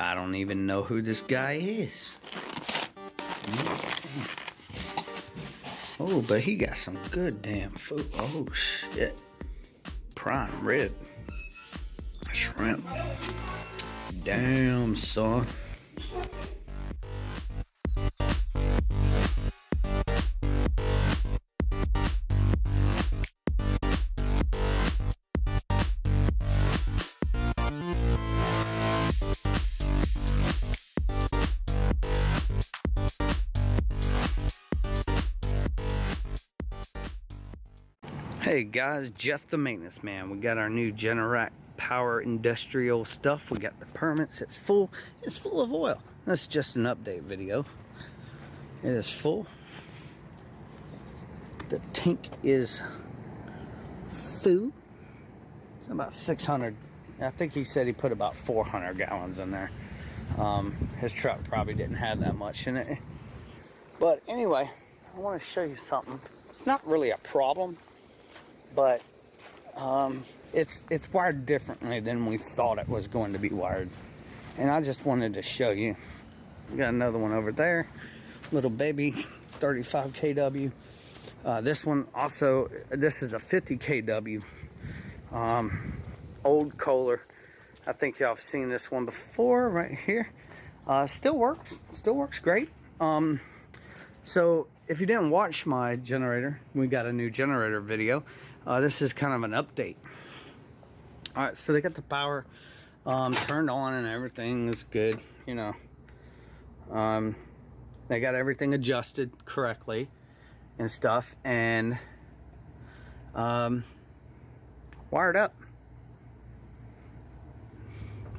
I don't even know who this guy is. Oh, but he got some good damn food. Oh, shit. Prime rib. Shrimp. Damn, son. Hey guys, Jeff the maintenance man. We got our new Generator Power industrial stuff. We got the permits. It's full of oil. That's just an update video. It is full. The tank is full. About 600. I think he said he put about 400 gallons in there. His truck probably didn't have that much in it. But anyway, I want to show you something. It's not really a problem, but it's wired differently than we thought it was going to be wired, and I just wanted to show you. We got another one over there, little baby 35 kW. This one also, this is a 50 kW old Kohler. I think y'all have seen this one before right here. Still works great. So if you didn't watch my generator, we got a new generator video. This is kind of an update. All right, so they got the power turned on and everything is good, you know. They got everything adjusted correctly and stuff, and wired up.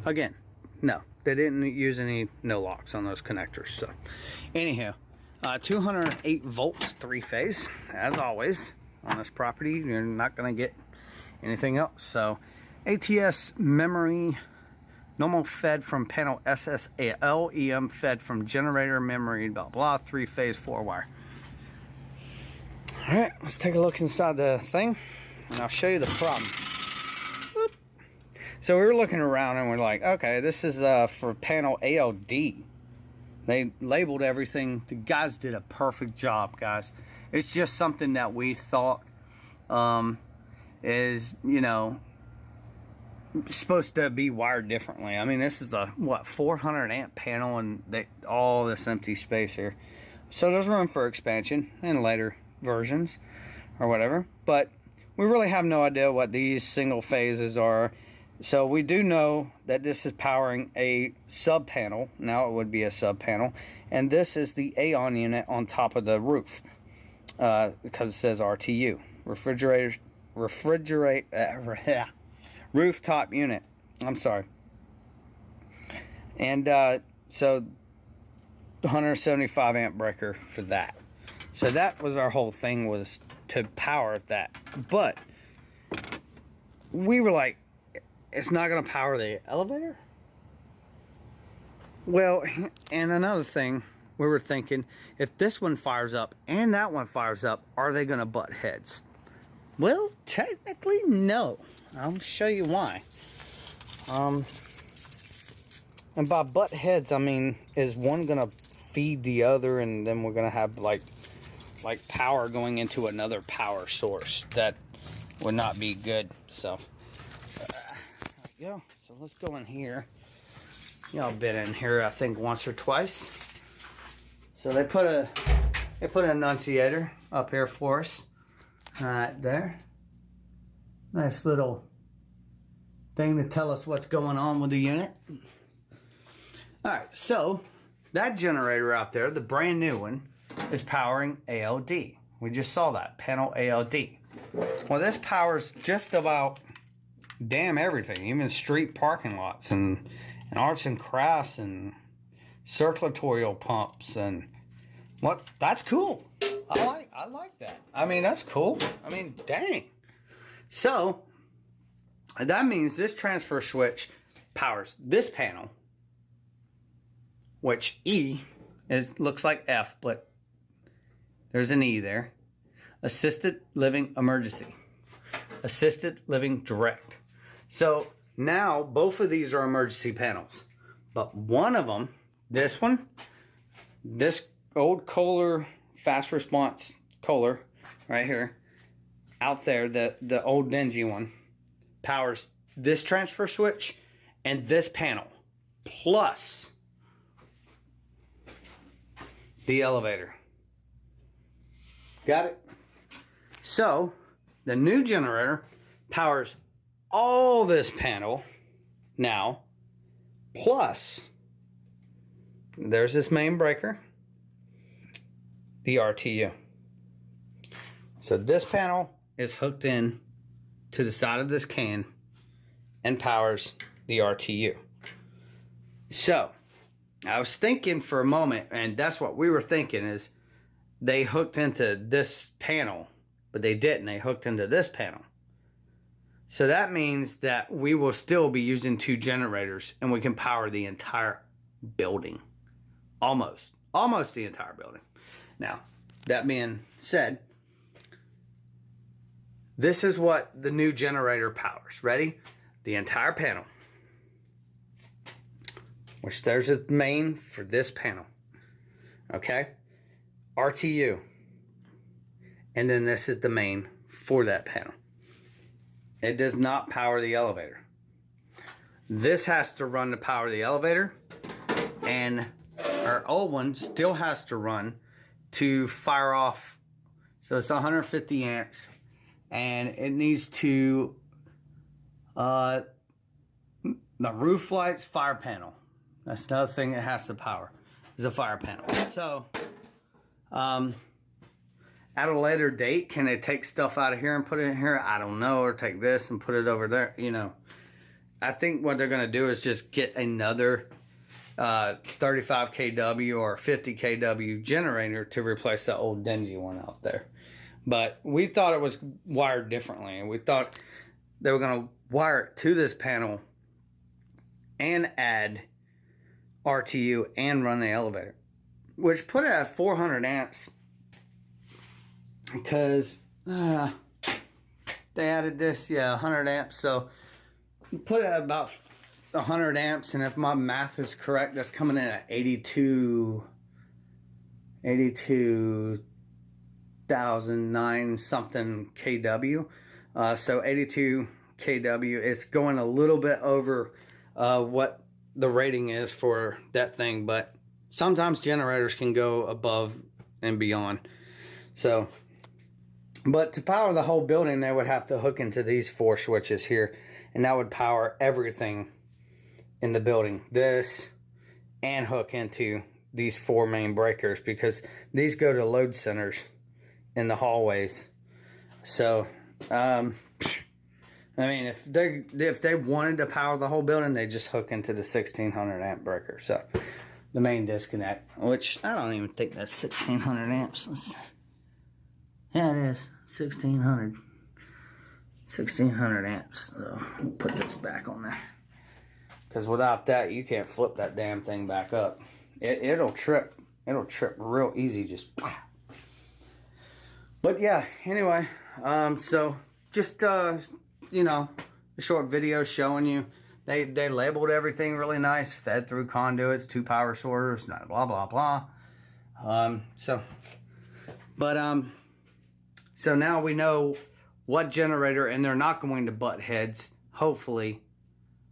Again, no, they didn't use any no locks on those connectors. So anyhow, 208 volts, 3-phase, as always. On this property, you're not going to get anything else. So ATS memory, normal fed from panel SSAL, EM fed from generator memory, blah blah, 3-phase 4-wire. All right, let's take a look inside the thing and I'll show you the problem. Whoop. So we were looking around and we're like, okay, this is for panel ALD. They labeled everything. The guys did a perfect job, guys. It's just something that we thought is, you know, supposed to be wired differently. I mean, this is a, what, 400 amp panel, and all this empty space here. So there's room for expansion in later versions or whatever. But we really have no idea what these single phases are. So we do know that this is powering a sub panel. Now it would be a sub panel. And this is the AON unit on top of the roof. Because it says RTU, rooftop unit. I'm sorry. And so 175 amp breaker for that. So that was our whole thing, was to power that. But we were like, it's not going to power the elevator? Well, and another thing, we were thinking, if this one fires up and that one fires up, are they going to butt heads? Well, technically, no. I'll show you why. And by butt heads, I mean, is one going to feed the other, and then we're going to have like power going into another power source? That would not be good. So, yeah. So let's go in here. Y'all been in here, I think, once or twice. So they put an annunciator up here for us, right there. Nice little thing to tell us what's going on with the unit. All right, so that generator out there, the brand new one, is powering ALD. We just saw that, panel ALD. Well, this powers just about damn everything, even street parking lots and arts and crafts and circulatorial pumps, and what? That's cool. I like that. I mean, that's cool. I mean, dang. So that means this transfer switch powers this panel, which E looks like F, but there's an E there. Assisted living emergency, assisted living direct. So now both of these are emergency panels. But one of them, this one, this old Kohler fast response Kohler right here, out there, the old dingy one, powers this transfer switch and this panel, plus the elevator. Got it? So, the new generator powers all this panel now, plus there's this main breaker, the RTU. So this panel is hooked in to the side of this can and powers the RTU. So I was thinking for a moment, and that's what we were thinking, is they hooked into this panel, but they didn't. They hooked into this panel. So that means that we will still be using 2 generators and we can power the entire building. Almost the entire building. Now, that being said, this is what the new generator powers. Ready? The entire panel. Which there's a main for this panel. Okay? RTU. And then this is the main for that panel. It does not power the elevator. This has to run to power the elevator, and our old one still has to run to fire off. So it's 150 amps, and it needs to the roof lights, fire panel. That's another thing it has to power, is a fire panel. So at a later date, can they take stuff out of here and put it in here? I don't know. Or take this and put it over there. You know, I think what they're going to do is just get another 35 kW or 50 kW generator to replace the old dingy one out there. But we thought it was wired differently. And we thought they were going to wire it to this panel and add RTU and run the elevator, which put it at 400 amps. Because they added this, 100 amps. So put it at about 100 amps, and if my math is correct, that's coming in at 82,009 something kW. So 82 kW. It's going a little bit over what the rating is for that thing, but sometimes generators can go above and beyond. So. But to power the whole building, they would have to hook into these 4 switches here. And that would power everything in the building. This, and hook into these 4 main breakers. Because these go to load centers in the hallways. So, I mean, if they wanted to power the whole building, they just hook into the 1600 amp breaker. So, the main disconnect. Which, I don't even think that's 1600 amps. Yeah, it is. 1600 amps. So we'll put this back on there. Because without that, you can't flip that damn thing back up. It'll trip. It'll trip real easy. Just. But yeah, anyway. So just, you know, a short video showing you. They labeled everything really nice. Fed through conduits, 2 power sources, blah, blah, blah. So now we know what generator, and they're not going to butt heads, hopefully.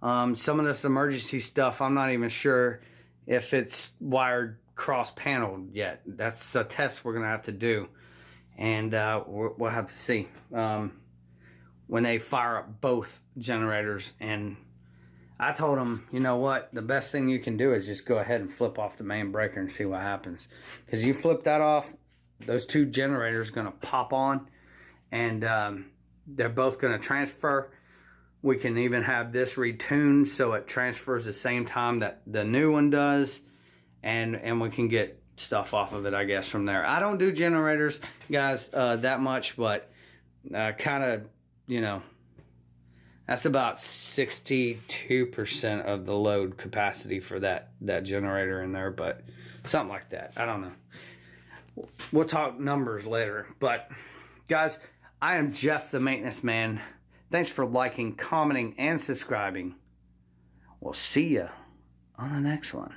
Some of this emergency stuff, I'm not even sure if it's wired cross-paneled yet. That's a test we're going to have to do, and we'll have to see when they fire up both generators. And I told them, you know what, the best thing you can do is just go ahead and flip off the main breaker and see what happens. Because you flip that off, those 2 generators are going to pop on, and they're both going to transfer. We can even have this retuned so it transfers the same time that the new one does, and we can get stuff off of it, I guess, from there. I don't do generators, guys, that much, but kind of, you know, that's about 62% of the load capacity for that generator in there, but something like that. I don't know. We'll talk numbers later. But, guys, I am Jeff the Maintenance Man. Thanks for liking, commenting, and subscribing. We'll see ya on the next one.